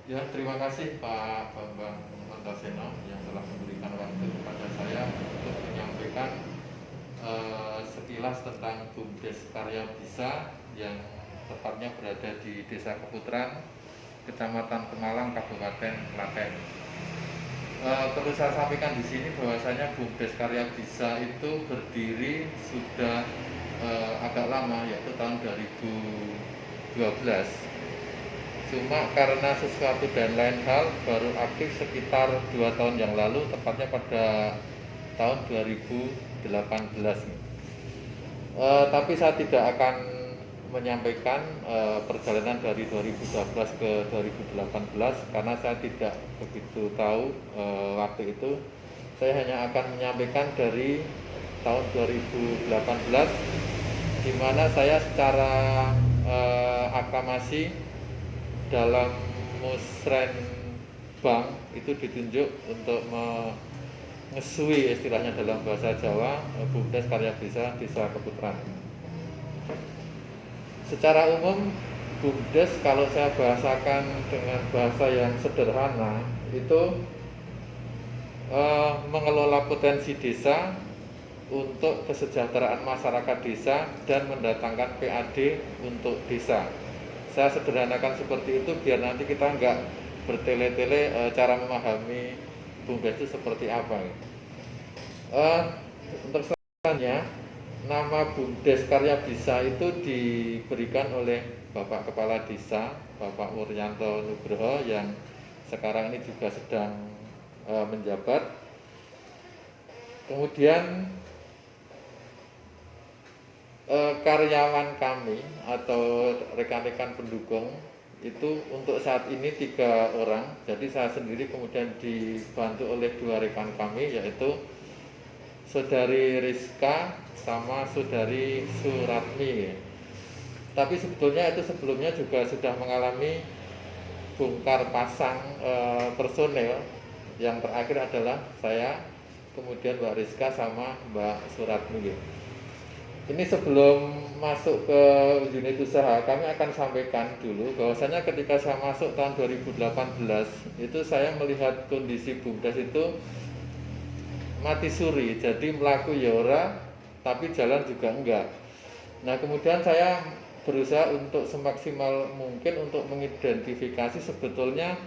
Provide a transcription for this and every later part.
Ya, terima kasih Pak Bambang Antasena yang telah memberikan waktu kepada saya untuk menyampaikan sekilas tentang BUMDes Karya Bisa yang tepatnya berada di Desa Keputaran, Kecamatan Pemalang, Kabupaten Klaten. Perlu saya sampaikan di sini bahwasanya BUMDes Karya Bisa itu berdiri sudah agak lama, yaitu tahun 2012. Cuma karena sesuatu dan lain hal baru aktif sekitar 2 tahun yang lalu, tepatnya pada tahun 2018. Tapi saya tidak akan menyampaikan perjalanan dari 2012 ke 2018 karena saya tidak begitu tahu waktu itu. Saya hanya akan menyampaikan dari tahun 2018 di mana saya secara aklamasi dalam musrenbang itu ditunjuk untuk mengesui istilahnya dalam bahasa Jawa BUMDes Karya Bisa Desa Keputaran. Secara umum BUMDes kalau saya bahasakan dengan bahasa yang sederhana itu mengelola potensi desa untuk kesejahteraan masyarakat desa dan mendatangkan PAD untuk desa. Saya sederhanakan seperti itu biar nanti kita nggak bertele-tele cara memahami BUMDes itu seperti apa. Untuk selanjutnya, nama BUMDes Karya Bisa itu diberikan oleh Bapak Kepala Desa, Bapak Wuryanto Nugroho yang sekarang ini juga sedang menjabat. Kemudian karyawan kami atau rekan-rekan pendukung itu untuk saat ini 3 orang. Jadi saya sendiri kemudian dibantu oleh 2 rekan kami, yaitu Saudari Rizka sama Saudari Suratmi. Tapi sebetulnya itu sebelumnya juga sudah mengalami bongkar pasang personel. Yang terakhir adalah saya, kemudian Mbak Rizka sama Mbak Suratmi. Ini sebelum masuk ke unit usaha, kami akan sampaikan dulu bahwasanya ketika saya masuk tahun 2018 itu saya melihat kondisi BUMDes itu mati suri, jadi melaku ya ora, tapi jalan juga enggak. Nah kemudian saya berusaha untuk semaksimal mungkin untuk mengidentifikasi sebetulnya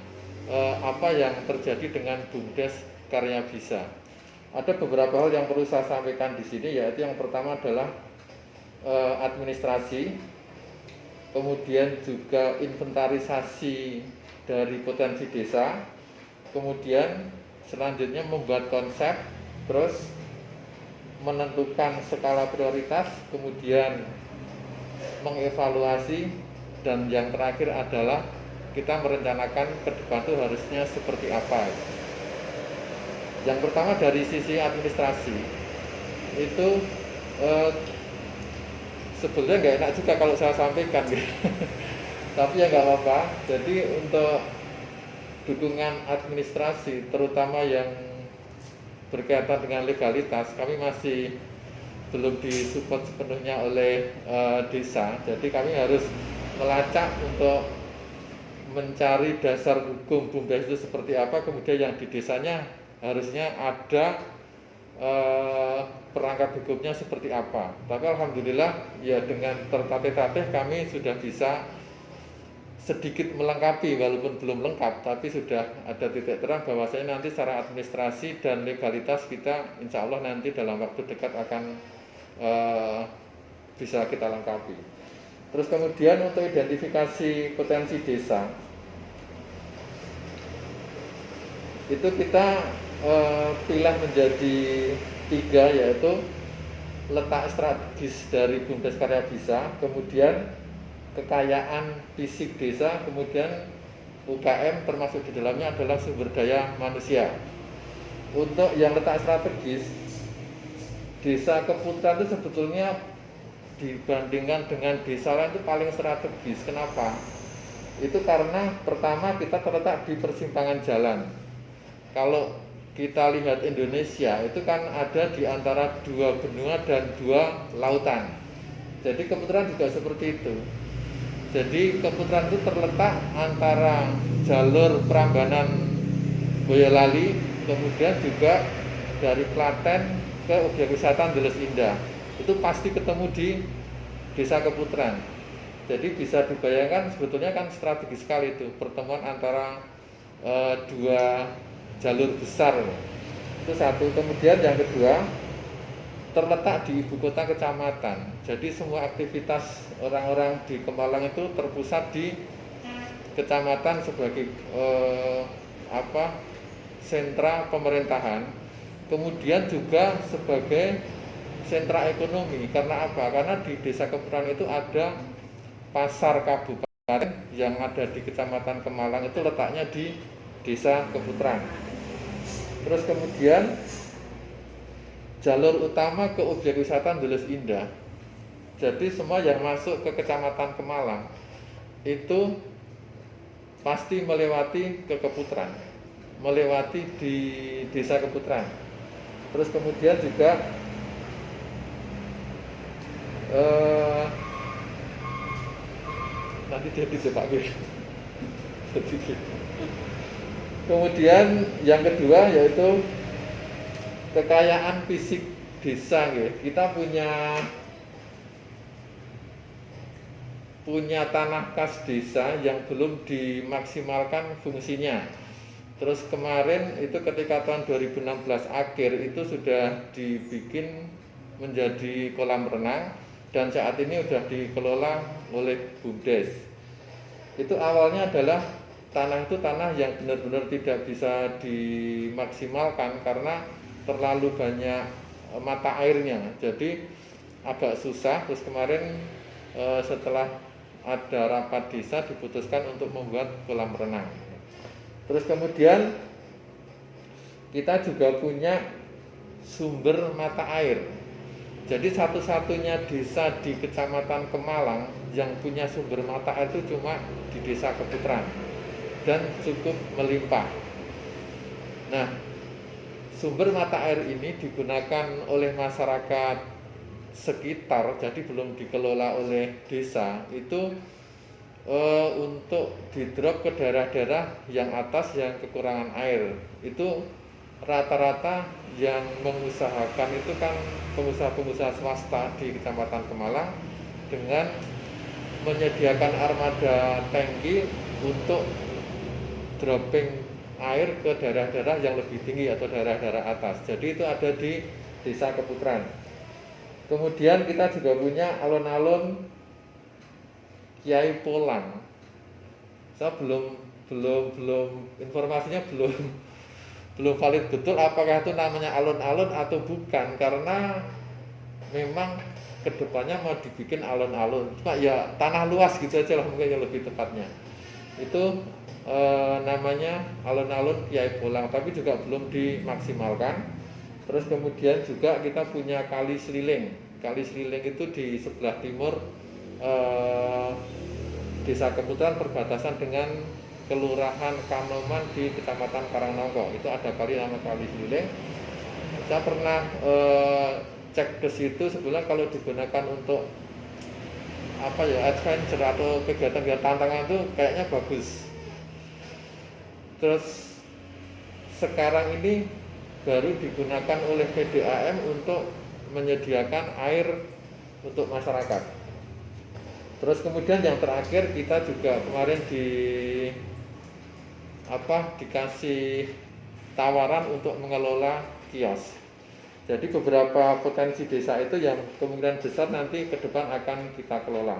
apa yang terjadi dengan BUMDes Karya Bisa. Ada beberapa hal yang perlu saya sampaikan di sini, yaitu yang pertama adalah administrasi, kemudian juga inventarisasi dari potensi desa, kemudian selanjutnya membuat konsep, terus menentukan skala prioritas, kemudian mengevaluasi, dan yang terakhir adalah kita merencanakan ke depan itu harusnya seperti apa. Yang pertama dari sisi administrasi itu sebetulnya nggak enak juga kalau saya sampaikan gitu. Tapi ya nggak apa-apa. Jadi untuk dukungan administrasi terutama yang berkaitan dengan legalitas kami masih belum disupport sepenuhnya oleh desa. Jadi kami harus melacak untuk mencari dasar hukum BUMDes itu seperti apa, kemudian yang di desanya harusnya ada perangkat hukumnya seperti apa. Tapi alhamdulillah ya dengan tertatih-tatih kami sudah bisa sedikit melengkapi, walaupun belum lengkap, tapi sudah ada titik terang bahwasanya nanti secara administrasi dan legalitas kita insya Allah nanti dalam waktu dekat akan bisa kita lengkapi. Terus kemudian untuk identifikasi potensi desa itu kita pilih menjadi 3, yaitu letak strategis dari BUMDes Karya Bisa, kemudian kekayaan fisik desa, kemudian UKM termasuk di dalamnya adalah sumber daya manusia. Untuk yang letak strategis, Desa Keputaran itu sebetulnya dibandingkan dengan desa lain itu paling strategis. Kenapa? Itu karena pertama kita terletak di persimpangan jalan. Kalau kita lihat Indonesia itu kan ada di antara 2 benua dan 2 lautan. Jadi Keputaran juga seperti itu. Jadi Keputaran itu terletak antara jalur Prambanan Boyolali, kemudian juga dari Klaten ke objek wisata Ndeles Indah. Itu pasti ketemu di Desa Keputaran. Jadi bisa dibayangkan sebetulnya kan strategis sekali itu pertemuan antara dua jalur besar. Itu satu. Kemudian yang kedua, terletak di ibu kota kecamatan. Jadi semua aktivitas orang-orang di Kemalang itu terpusat di kecamatan sebagai sentra pemerintahan. Kemudian juga sebagai sentra ekonomi. Karena apa? Karena di Desa Keputaran itu ada pasar kabupaten yang ada di Kecamatan Kemalang, itu letaknya di Desa Keputaran. Terus kemudian jalur utama ke objek wisata Ndeles Indah. Jadi semua yang masuk ke Kecamatan Kemalang itu pasti melewati ke Keputaran, melewati di Desa Keputaran. Terus kemudian juga nanti dia Pak Giri. Kemudian yang kedua yaitu kekayaan fisik desa. Kita punya tanah kas desa yang belum dimaksimalkan fungsinya. Terus kemarin itu ketika tahun 2016 akhir itu sudah dibikin menjadi kolam renang dan saat ini sudah dikelola oleh BUMDes. Itu awalnya adalah tanah itu tanah yang benar-benar tidak bisa dimaksimalkan karena terlalu banyak mata airnya, jadi agak susah. Terus kemarin setelah ada rapat desa diputuskan untuk membuat kolam renang. Terus kemudian kita juga punya sumber mata air. Jadi satu-satunya desa di Kecamatan Kemalang yang punya sumber mata air itu cuma di Desa Keputaran dan cukup melimpah. Nah, sumber mata air ini digunakan oleh masyarakat sekitar, jadi belum dikelola oleh desa, itu untuk didrop ke daerah-daerah yang atas yang kekurangan air. Itu rata-rata yang mengusahakan itu kan pengusaha-pengusaha swasta di Kecamatan Kemalang dengan menyediakan armada tangki untuk dropping air ke daerah-daerah yang lebih tinggi atau daerah-daerah atas. Jadi itu ada di Desa Keputaran. Kemudian kita juga punya alun-alun Kiai Polang. Saya belum informasinya belum valid betul apakah itu namanya alun-alun atau bukan, karena memang kedepannya mau dibikin alun-alun, cuma ya tanah luas gitu aja lah mungkin yang lebih tepatnya. Itu namanya alun-alun Kiai Polang, tapi juga belum dimaksimalkan. Terus kemudian juga kita punya Kali Seliling. Kali Seliling itu di sebelah timur Desa Keputaran, perbatasan dengan Kelurahan Kanoman di Kecamatan Karangnongko. Itu ada kali nama Kali Seliling. Saya pernah cek ke situ, sebenarnya kalau digunakan untuk adventure atau kegiatan-kegiatan tantangan itu kayaknya bagus. Terus sekarang ini baru digunakan oleh PDAM untuk menyediakan air untuk masyarakat. Terus kemudian yang terakhir kita juga kemarin dikasih tawaran untuk mengelola kios. Jadi beberapa potensi desa itu yang kemungkinan besar nanti ke depan akan kita kelola.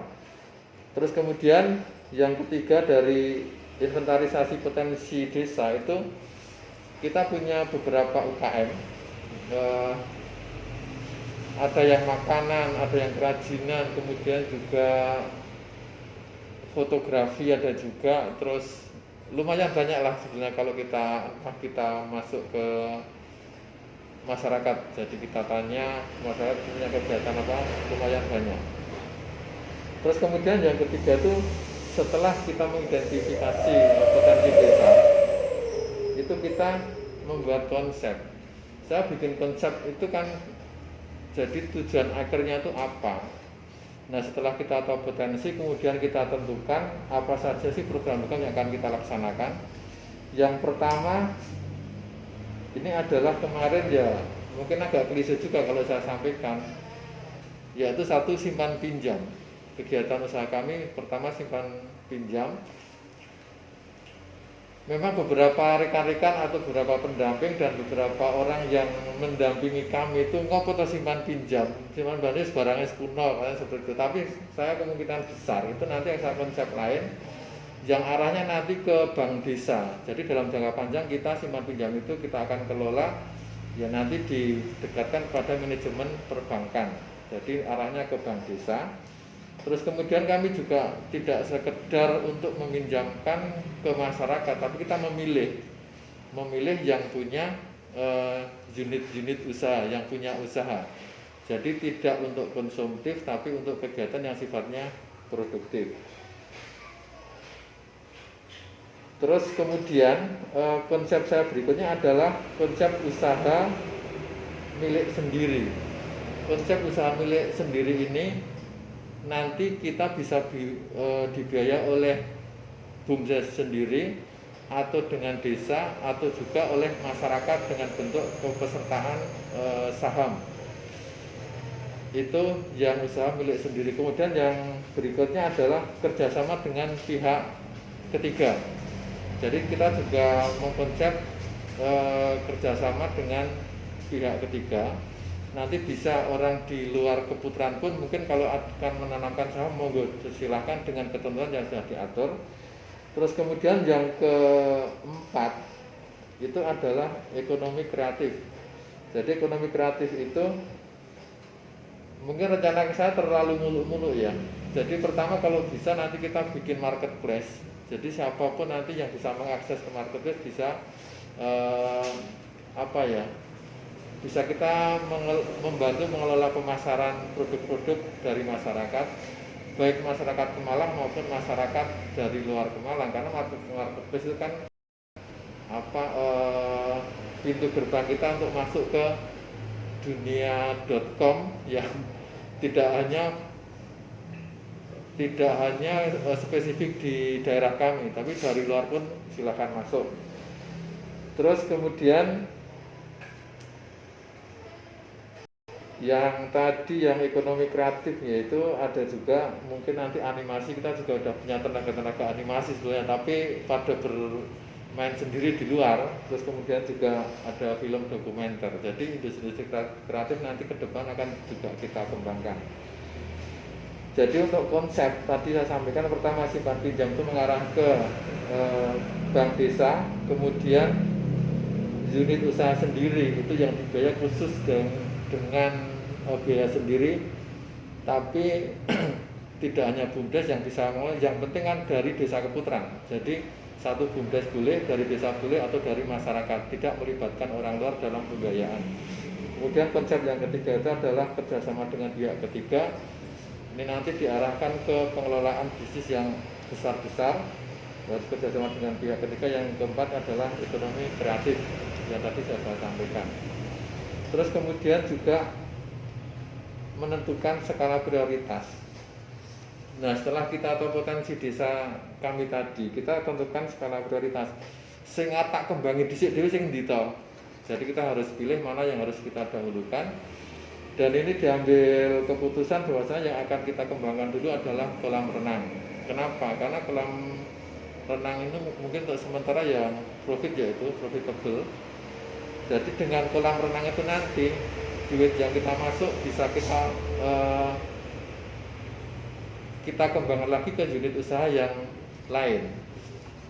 Terus kemudian yang ketiga dari inventarisasi potensi desa itu kita punya beberapa UKM. Ada yang makanan, ada yang kerajinan, kemudian juga fotografi ada juga. Terus lumayan banyak lah sebenarnya kalau kita masuk ke masyarakat. Jadi kita tanya masyarakat punya kegiatan apa, lumayan banyak. Terus kemudian yang ketiga itu setelah kita mengidentifikasi potensi desa, itu kita membuat konsep. Saya bikin konsep itu kan, jadi tujuan akhirnya itu apa. Nah, setelah kita tahu potensi, kemudian kita tentukan apa saja sih program-program yang akan kita laksanakan. Yang pertama, ini adalah kemarin ya, mungkin agak klise juga kalau saya sampaikan, yaitu satu, simpan pinjam. Kegiatan usaha kami pertama simpan pinjam. Memang beberapa rekan-rekan atau beberapa pendamping dan beberapa orang yang mendampingi kami itu ngopo to simpan pinjam, simpan banis barangnya sekuno seperti itu. Tapi saya kemungkinan besar itu nanti ada konsep lain yang arahnya nanti ke bank desa. Jadi dalam jangka panjang kita simpan pinjam itu kita akan kelola ya nanti didekatkan pada manajemen perbankan. Jadi arahnya ke bank desa. Terus kemudian kami juga tidak sekedar untuk meminjamkan ke masyarakat, tapi kita memilih yang punya unit-unit usaha, yang punya usaha. Jadi tidak untuk konsumtif, tapi untuk kegiatan yang sifatnya produktif. Terus kemudian konsep saya berikutnya adalah konsep usaha milik sendiri. Konsep usaha milik sendiri ini nanti kita bisa dibiayai oleh BUMDes sendiri atau dengan desa atau juga oleh masyarakat dengan bentuk kepesertaan saham. Itu yang usaha milik sendiri. Kemudian yang berikutnya adalah kerjasama dengan pihak ketiga. Jadi kita juga mengkonsep kerjasama dengan pihak ketiga. Nanti bisa orang di luar keputaran pun mungkin kalau akan menanamkan saham monggo silahkan dengan ketentuan yang sudah diatur. Terus kemudian yang keempat itu adalah ekonomi kreatif. Jadi ekonomi kreatif itu mungkin rencana saya terlalu muluk-muluk ya. Jadi pertama kalau bisa nanti kita bikin marketplace. Jadi siapapun nanti yang bisa mengakses ke marketplace bisa bisa kita membantu mengelola pemasaran produk-produk dari masyarakat, baik masyarakat Pemalang maupun masyarakat dari luar Pemalang, karena marketplace itu kan pintu gerbang kita untuk masuk ke dunia.com yang tidak hanya spesifik di daerah kami, tapi dari luar pun silakan masuk. Terus kemudian yang tadi yang ekonomi kreatif yaitu ada juga mungkin nanti animasi, kita juga udah punya tenaga animasi sebenarnya, tapi pada bermain sendiri di luar. Terus kemudian juga ada film dokumenter. Jadi industri kreatif nanti ke depan akan juga kita kembangkan. Jadi untuk konsep tadi saya sampaikan, pertama simpan pinjam itu mengarah ke bank desa, kemudian unit usaha sendiri itu yang dibiayai khusus dengan biaya sendiri, tapi tidak hanya BUMDes yang bisa mengelola, yang penting kan dari desa keputaran. Jadi satu BUMDes boleh, dari desa boleh, atau dari masyarakat, tidak melibatkan orang luar dalam pembiayaan. Kemudian konsep yang ketiga itu adalah kerjasama dengan pihak ketiga. Ini nanti diarahkan ke pengelolaan bisnis yang besar-besar. Terus kerjasama dengan pihak ketiga. Yang keempat adalah ekonomi kreatif yang tadi saya sampaikan. Terus kemudian juga menentukan skala prioritas. Nah, setelah kita tahu potensi desa kami tadi, kita tentukan skala prioritas. Sing tak kembangi dhisik dhewe sing ndi to. Jadi kita harus pilih mana yang harus kita dahulukan. Dan ini diambil keputusan bahwasanya yang akan kita kembangkan dulu adalah kolam renang. Kenapa? Karena kolam renang ini mungkin untuk sementara yang profitable. Jadi dengan kolam renang itu nanti duit yang kita masuk bisa kita kembangkan lagi ke unit usaha yang lain.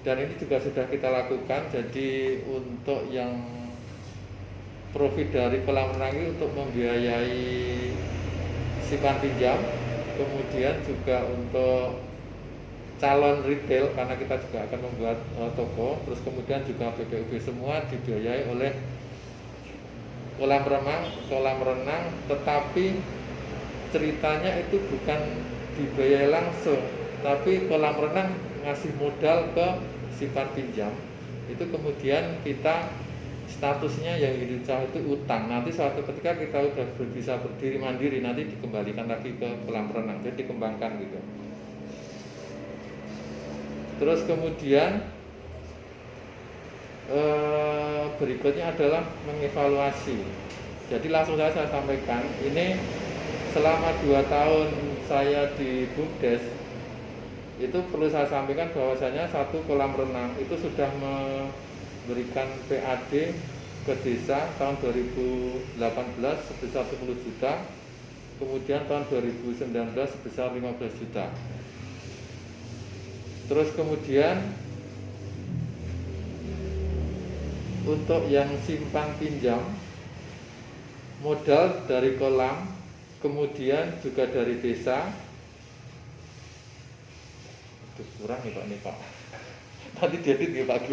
Dan ini juga sudah kita lakukan. Jadi untuk yang profit dari kolam renang ini untuk membiayai simpan pinjam, kemudian juga untuk calon retail karena kita juga akan membuat toko, terus kemudian juga BPUB, semua dibiayai oleh kolam renang, tetapi ceritanya itu bukan dibiayai langsung, tapi kolam renang ngasih modal ke simpan pinjam. Itu kemudian kita statusnya yang Indonesia itu utang. Nanti suatu ketika kita udah bisa berdiri mandiri, nanti dikembalikan lagi ke kolam renang, jadi dikembangkan gitu. Terus kemudian berikutnya adalah mengevaluasi. Jadi langsung saya sampaikan, ini selama 2 tahun saya di BUMDes, itu perlu saya sampaikan bahwasanya satu kolam renang itu sudah memberikan PAD ke desa tahun 2018 sebesar 10 juta, kemudian tahun 2019 sebesar 15 juta. Terus kemudian untuk yang simpan pinjam, modal dari kolam, kemudian juga dari desa. Itu kurang nih Pak, nanti diedit ya Pak.